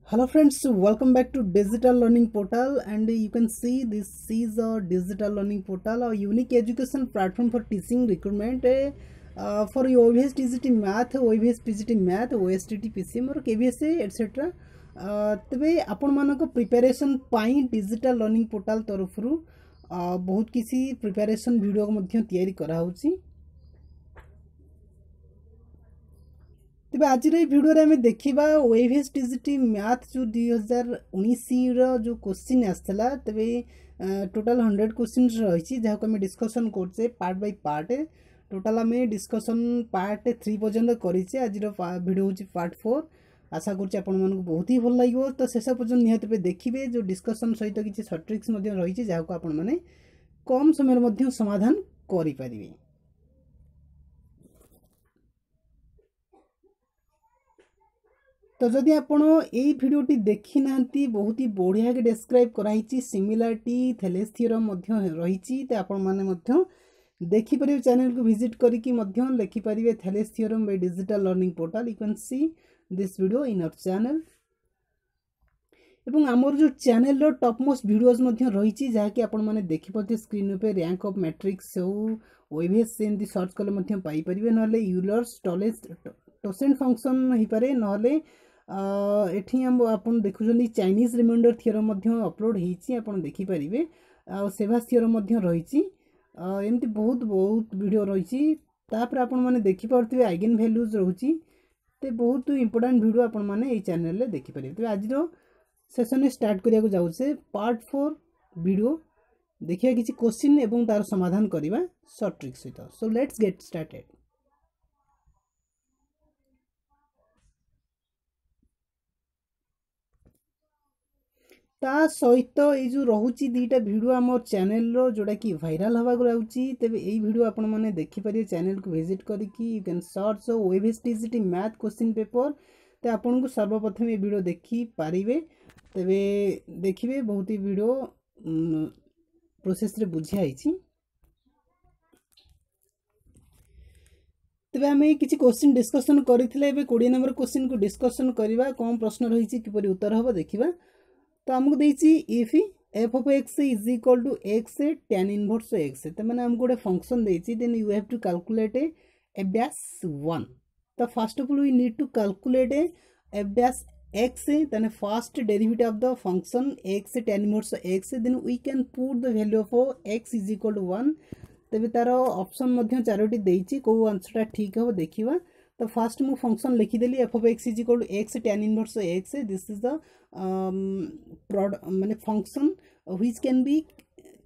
Hello friends, welcome back to Digital Learning Portal, and you can see this is a Digital Learning Portal, a unique education platform for teaching recruitment for OVS TGT Math, OVS PGT Math, OSTT PCM और KVSA etc. तबे आपण मानक preparation पाई digital learning portal तरफ बहुत किसी preparation video मध्य तैयारी करा होची। तेज आज भिडियो आम देखा OVS TGT मैथ जो 2019 जो क्वेश्चन आसाला तेरे टोटाल 100 क्वेश्चन रही जहाँ को डिस्कसन करचे पार्ट बाय पार्ट। टोटाल आम डिस्कसन पार्ट 3 पर्यंत करें। आज भिडियो हूँ पार्ट 4। आशा करूँ बहुत ही भल लगे तो शेष पर्यंत निहत देखिए जो डिस्कसन सहित किसी सर्ट ट्रिक्स रही जहाँ को आपण मैंने कम समय समाधान करें। तो जदि आपण यही भिडियोटी देखी ना बहुत ही बढ़िया के डिस्क्राइब कराई सिमिलारिटी थेलेस थ्योरम रही तो आपण मैंने देखिपर चैनल को विजिट करके लिखिपारे Thales theorem by digital learning portal. You can see this video in our channel एवं आमर जो चैनल रो टॉप मोस्ट वीडियोस रही जहाँकि आपण मैंने देखिपे स्क्रीन पे रैंक ऑफ मैट्रिक्स हो OVS एमती सर्च कले पाइपर ना यूलर्स टोसेंट फंक्शन हो पारे ना एठी हम आपण देखुछन चाइनीज रिमाइंडर थ्योरम अपलोड होईची आपण देखिपारे आ सेवास थ्योरम रही एमती बहुत वीडियो रही। तापर आपण माने देखि पारथिबे आइगन वैल्यूज रहउची ते बहुत इंपोर्टेंट वीडियो आपण माने ए चैनल रे देखि पारे। तो आज रो सेशन स्टार्ट करिया को जाउछे पार्ट 4 वीडियो देखिया किछि क्वेश्चन एवं तार समाधान करिवा शॉर्ट ट्रिक सहित। So let's get started. ता सहित ये जो रोचे दीटा भिडियो आम चैनल रो जोड़ा कि भाइराल हवा रोचे तेरे यही भिडियो आपण मैंने देखिपारे चैनल को विजिट करके you can search OVS TGT math question paper. तो आपन को सर्वप्रथम ये भिडियो देखि पारिबे तेरे देखिए बहुत ही भिडियो प्रोसेस रे बुझाई। तेरे आम किसी क्वेश्चन डिस्कसन करथिले 20 नंबर क्वेश्चन को डिस्कसन करवा कौन प्रश्न रही किपरि उत्तर हम देखा। तो आमको देछि if f of x is equal to x tan inverse x तो मैंने हमको गोटे फंक्शन देछि then you have to calculate f dash 1। तो first of all we need to calculate f dash x then first derivative of the function x tan inverse x then we can put the value of x is equal to 1। तबे तार option मध्य चारोटी देछि को answer ठीक हो देखिबा। तो first मु function लिखिदेली f of x is equal to x tan inverse x। This is the माने function which can be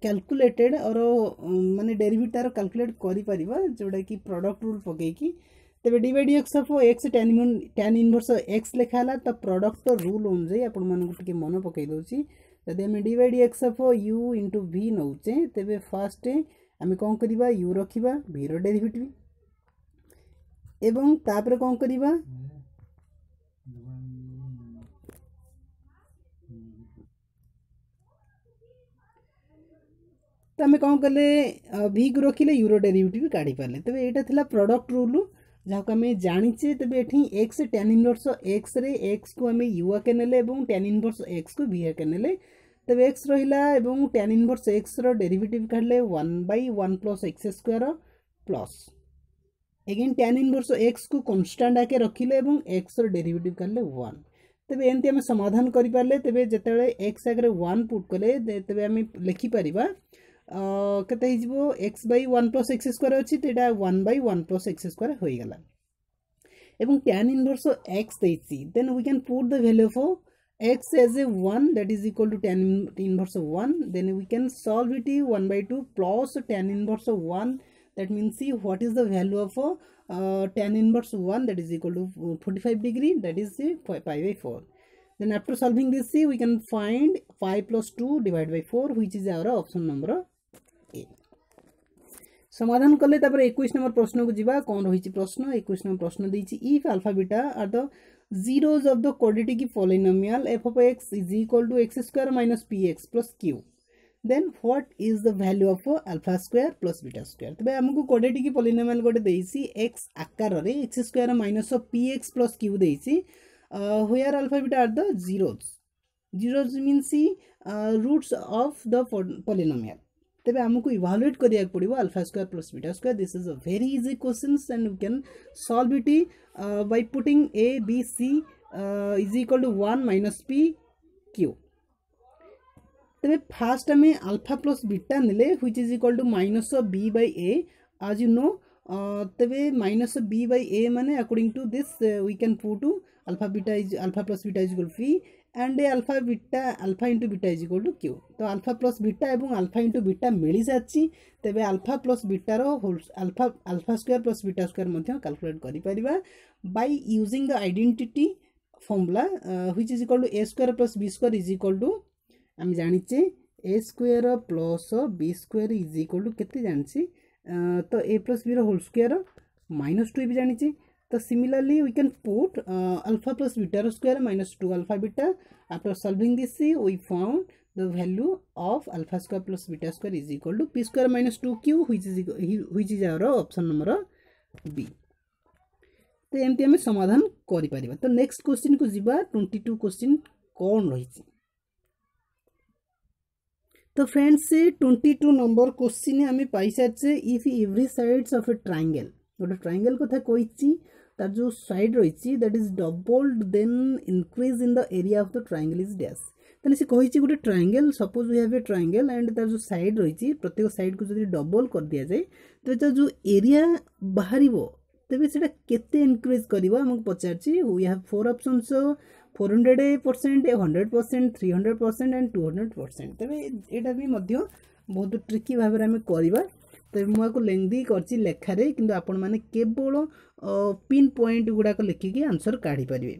calculated और माने डेरिवेटिव तार कैलकुलेट करि परिबा जोडा कि प्रोडक्ट रूल पकेकी। तबे dx of x tan inverse x लिखाला तो प्रोडक्ट रूल अनुसार आपण मन को टिके मन पकई दोची। जदि हम dx of u into v नउचे तबे फर्स्ट आमे कोन करिबा u रखिबा v रो डेरिवेटिव एवं तापर कोन करिबा तो आम कौन कले v को रखिले यूरो डेरिवेटिव काढ़ी पारे। तबे एटा थिला प्रोडक्ट रूल जहाँ को आम जाचे। तबे एठी x tan इनवर्स x रे x को आम u आके नेले एवं tan इनवर्स x को v आके नेले। तबे x रहिला एवं tan इनवर्स x रो डेरिवेटिव काढले 1/1 plus x square plus again tan inverse x को कांस्टेंट आके रखिले एवं x रो डेरिवेटिव काढले 1। तबे एंती आम समाधान करि पारले। तबे जेतेले x आगे 1 पुट कले तबे आम लिखि परिबा केते हिजबो x/1 प्लस x स्क्वायर अछि तेडा 1/1 प्लस x स्क्वायर होई गला एवं tan इनवर्स x देछि then we can put the value of x as a 1 that is equal to tan inverse 1 then we can solve it 1/2 plus tan inverse 1 that means see what is the value of tan inverse 1 that is equal to 45 degree that is pi/4। then after solving this we can find 5 plus 2 divided by 4 which is our option number A। समाधान कले तापर 21 number प्रश्न को जीवा कौन रही प्रश्न 21 number प्रश्न देछि if alpha beta are the zeros of the quadratic polynomial f of x is equal to x square minus px plus q then what is the value of alpha square plus beta square। तबे हमको quadratic polynomial गोटे देछि x आकार रे x square minus px plus q देछि where alpha beta are the zeros. Zeros means roots of the polynomial. तबे हमको evaluate करिया पड़िबो alpha square plus beta square. This is a very easy questions and we can solve it by putting a b c is equal to 1 minus p q. तबे first हमें alpha plus beta नेले which is equal to minus of b by a. as you know तबे minus of b by a माने according to this we can put alpha plus beta is equal to p and alpha into beta is equal to q. तो alpha plus beta एवं alpha into beta मिली साची. तबे alpha plus beta रो alpha square plus beta square मध्य calculate करि परिबा by using the identity formula which is equal to a square plus b square is equal to हम जानिचे a square plus b square is equal to केते जानछि तो a plus b रो whole square minus 2 भी जानिचे. So similarly we can put alpha plus beta square minus 2 alpha beta. After solving this we found the value of alpha square plus beta square is equal to p square minus 2q which is our option number B. तो एमती हमें समाधान करि परिबा. तो next question को जिबा 22 question कोन रहिछि. तो फ्रेंड्स 22 नंबर क्वेश्चन हमें पाई साचे if every sides of a triangle. गोटे ट्रायंगल कथा कहिछि तार जो साइड रही that is doubled then increase in the area of the triangle is dash. तेने से कहिछि गोटे triangle suppose we have a triangle and तार जो साइड रही प्रत्येक साइड को जदि डबल कर दिया जाए तो तार जो एरिया बाहरिबो तबे सेटा केते इंक्रीज करबो हमक पचारछि. We have 4 options 400%, 100%, 300% and 200%. तबे एटा भी मध्य बहुत ट्रिकी भाबे हम करबा. तो मुझे लेंदी कर लेखारे किंतु आपण माने केवल पिन पॉइंट गुड़ाक लिखिकी आंसर काढ़ी पारे.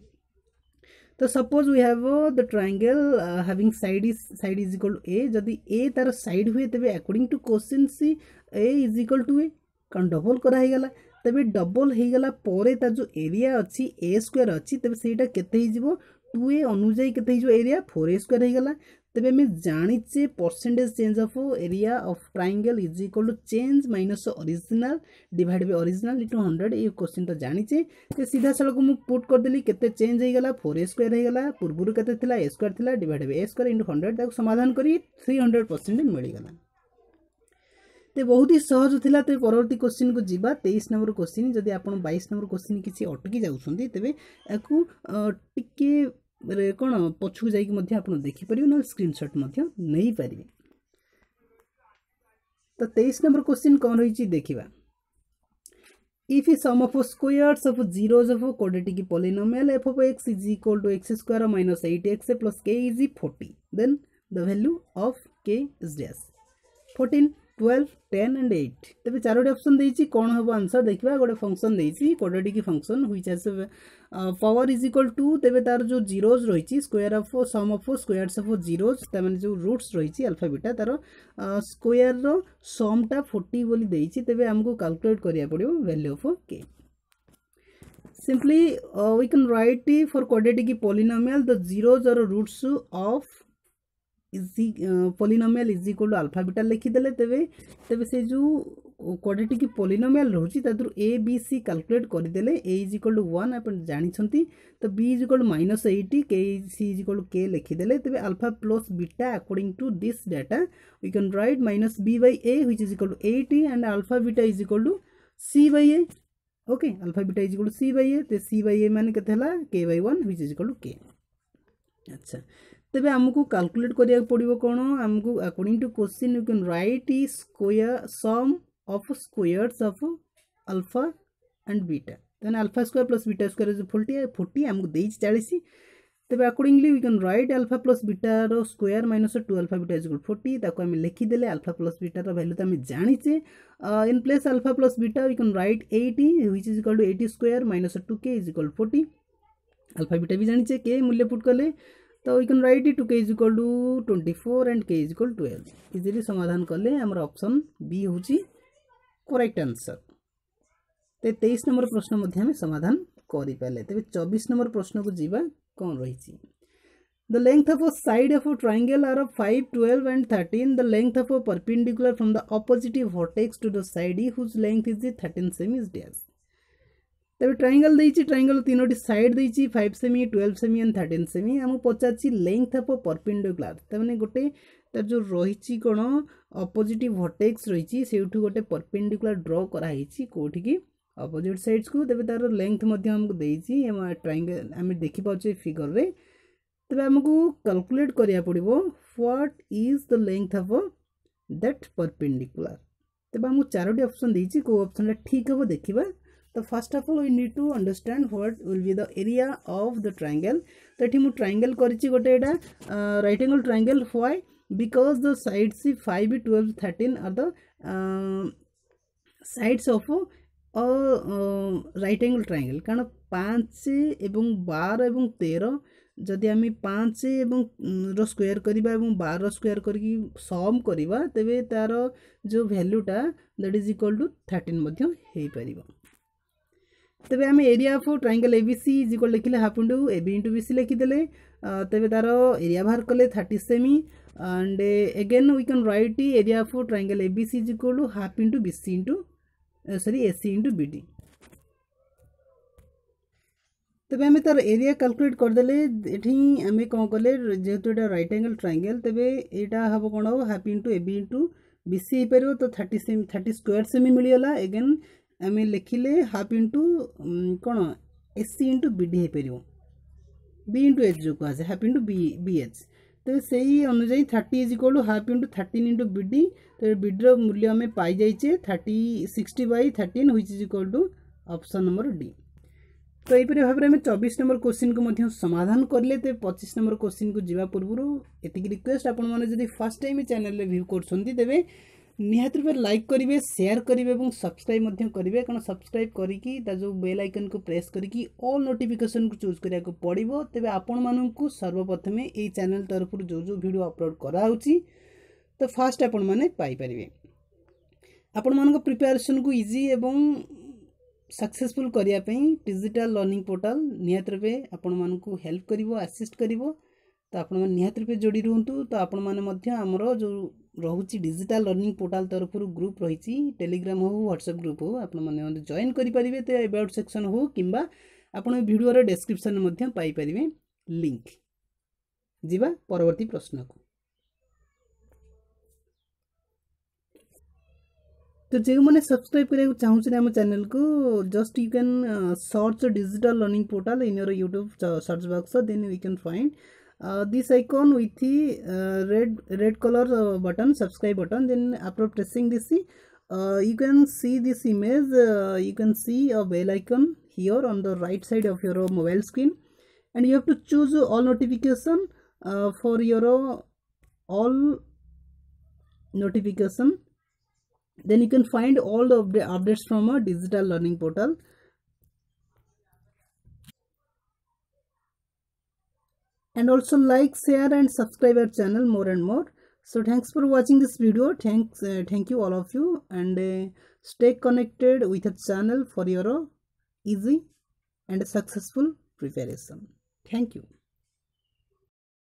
तो suppose we have the triangle having side is equal to A. जदि ए तार साइड हुए तेबे according to question C A is equal to A कारण डबल करा गला. तेबे डबल हो गला परे तार जो एरिया अच्छी ए स्क्वायर अच्छी तेबे सेटा केते ही जिवो 2a अनुजाई केते ही जो एरिया 4a स्क्वायर हो गला. तबे हमें जानिचे percentage change of area of triangle is equal to change minus original divide by original into 100. ये क्वेश्चन तो जानिचे तो सीधा सड़क मु पुट कर देली केते चेंज हो गला 4a स्क्वायर हो गला. पूर्वरु केते थिला a स्क्वायर थिला divide by a square into 100 ताको समाधान करी 300% मिल गला. तो बहुत ही सहज थिला. तो परवर्ती क्वेश्चन को जीवा 23 नंबर क्वेश्चन. जदि आपण 22 नंबर क्वेश्चन किसी अटकी जाउछंती तबे याकू टिके कौन पछू जाकि देखिपर ना स्क्रीनशॉट नहीं पारे. तो 23 नंबर क्वेश्चन कौन रही देखा. If sum of squares of zeros of quadratic polynomial f of x is equal to x square minus 8x plus k is 40 then the value of k is dash 14 12 10 and 8. तबे Charoti option देछि कोन हबो answer देखिबा. गोटे function देछि quadratic function which has power is equal to तेबे तार जो zeros रही square of sum of squares of zeros तमाने जो रूट्स रही अल्फा बीटा तार स्क्वायर रो समटा 40 बोली देछि. तेबे हमको कैलकुलेट करिया पड़ियो value of k. Simply we can write for quadratic polynomial the zeros are roots of polynomial is equal to alpha beta लिखिदेले. तेबे से जो quadratic polynomial रोची Tadar A B C calculate करदेले. ए इज इक्वल टू 1 अपन जानिछंती तो B is equal to minus 80 K C is equal to K लिखिदेले. तेबे alpha plus beta according to this data we can write minus B by A which is equal to 80 and alpha beta is equal to C by A. Okay alpha beta is equal to C by A. तो C by A माने केते हला k by 1 which is equal to k. अच्छा तेबे हमको calculate करिया पड़िबो कोन हमको according to question you can write square sum of squares of alpha and beta. Then alpha square plus beta square is 40 हमको देइ 40. तेबे accordingly we can write alpha plus beta रो square minus 2 alpha beta is equal 40. ताको हम लिखि देले alpha plus beta रो value त हम जानिचे. In place alpha plus beta we can write 80 which is equal to 80 square minus 2k is equal to 40. Alpha beta भी जानिचे के मूल्य पुट करले तो we can write it 2k is equal to 24 and k is equal to 12. Easily समाधान कले हमर option B होची करेक्ट आंसर. ते 23 नंबर प्रश्न मध्ये हम समाधान करि पाले. तबे 24 नंबर प्रश्न को जीवा कोन रहिछि. The length of a side of a triangle are 5 12 and 13. The length of a perpendicular from the opposite vertex to the side whose length is 13 cm is dash. तबे ट्रायंगल देछि ट्रायंगल तीनोटी side देछि 5 cm 12 cm and 13 cm हम पचाछि length of perpendicular तमाने गोटे तर जो रहिछि कोन अपोजिट वर्टेक्स रहिछि सेउठु गोटे परपेंडिकुलर ड्रॉ करा हिछि कोठी की अपोजिट साइड्स को तबे तार लेंथ मध्ये हमको देछि हम ट्रायंगल हम देखि पाछे फिगर रे तबे हमको कैलकुलेट करिया पड़िबो what is the length of that perpendicular तबे हमको चारोटी ऑप्शन देछि को ऑप्शन ठीक हबो देखिबा तो first of all we need to understand what will be the area of the triangle तो एठी मु ट्रायंगल करिछि गोटे एटा right angle triangle why because the sides 5 12 13 are the sides of right angle triangle कारण 5 एवं 12 एवं 13 जदि आम 5 एवं रो स्क्वायर करिबा एवं 12 स्क्वायर करके सम करिबा तबे तार जो वैल्यूटा दैट इज इक्वल टू 13 मध्ये हेई परिबो तबे आम area of triangle ABC is equal लिखले half into AB into BC लिखिदेले तबे तार एरिया बाहर कले 30 cm and again we can write area of triangle ABC is equal to half into BC into sorry AC into BD तबे आम तार area calculate करदेले एठी आम कौन कले जेहेतु एटा राइट एंगल ट्रायंगल तबे एटा हम कौन हम half into AB into BC हो तो 30 स्क्वायर सेमी मिलगला अगेन आम लिखिले हाफ इंटू कौन एसी इंटू बीडी हो पार बी इंटू एच जो कह हाफ इंटू बी एच तो से अनुजाई 30 is equal to half into 13 into BD तो बीडी मूल्य आम पाई जाइए 60/13 which is equal to option number D तो यहीपरि भाव में 24 नंबर क्वेश्चन को समाधान करले तो 25 नंबर क्वेश्चन को जीवा पूर्व एतिक रिक्वेस्ट आपण माने जदि फर्स्ट टाइम चैनल रे व्यू करछंती तेबे निहात रूपे लाइक करेंगे शेयर करेंगे और सब्सक्राइब करेंगे कारण सब्सक्राइब करी जो बेल आइकन को प्रेस करके ऑल नोटिफिकेशन को चूज करिया को पड़िबो तेबे आपण माननकु सर्वप्रथम ए चैनल तरफ जो जो वीडियो अपलोड कराउची तो फास्ट आपण माने पाई परिबे आपण मानक प्रिपरेशन को इजी एवं सक्सेसफुल करिया पई डिजिटल लर्निंग पोर्टल निहात रूपे आपण मानकु हेल्प करिवो असिस्ट करिवो तो आपण माने निहात रूपे जोड़ी रहंतु तो आपण माने मध्य हमरो जो रहुची डिजिटल लर्निंग पोर्टल तरफ ग्रुप रही टेलीग्राम हो व्हाट्सएप ग्रुप हो आपण माने जॉइन करि परिबे तो अबाउट सेक्शन हो किंबा आपण वीडियो रे डिस्क्रिप्शन मध्ये पाई परिबे लिंक जीवा परवर्ती प्रश्न को तो जो मैंने सब्सक्राइब करने चाहूँ आम चैनल को just you can search digital learning portal in your YouTube search box then you can find this icon with the red color button subscribe button then after pressing this you can see this image you can see a bell icon here on the right side of your mobile screen and you have to choose all notification for your all notification then you can find all the updates from a digital learning portal and also like share and subscribe our channel more and more so thanks for watching this video thank you all of you and stay connected with the channel for your easy and successful preparation. Thank you.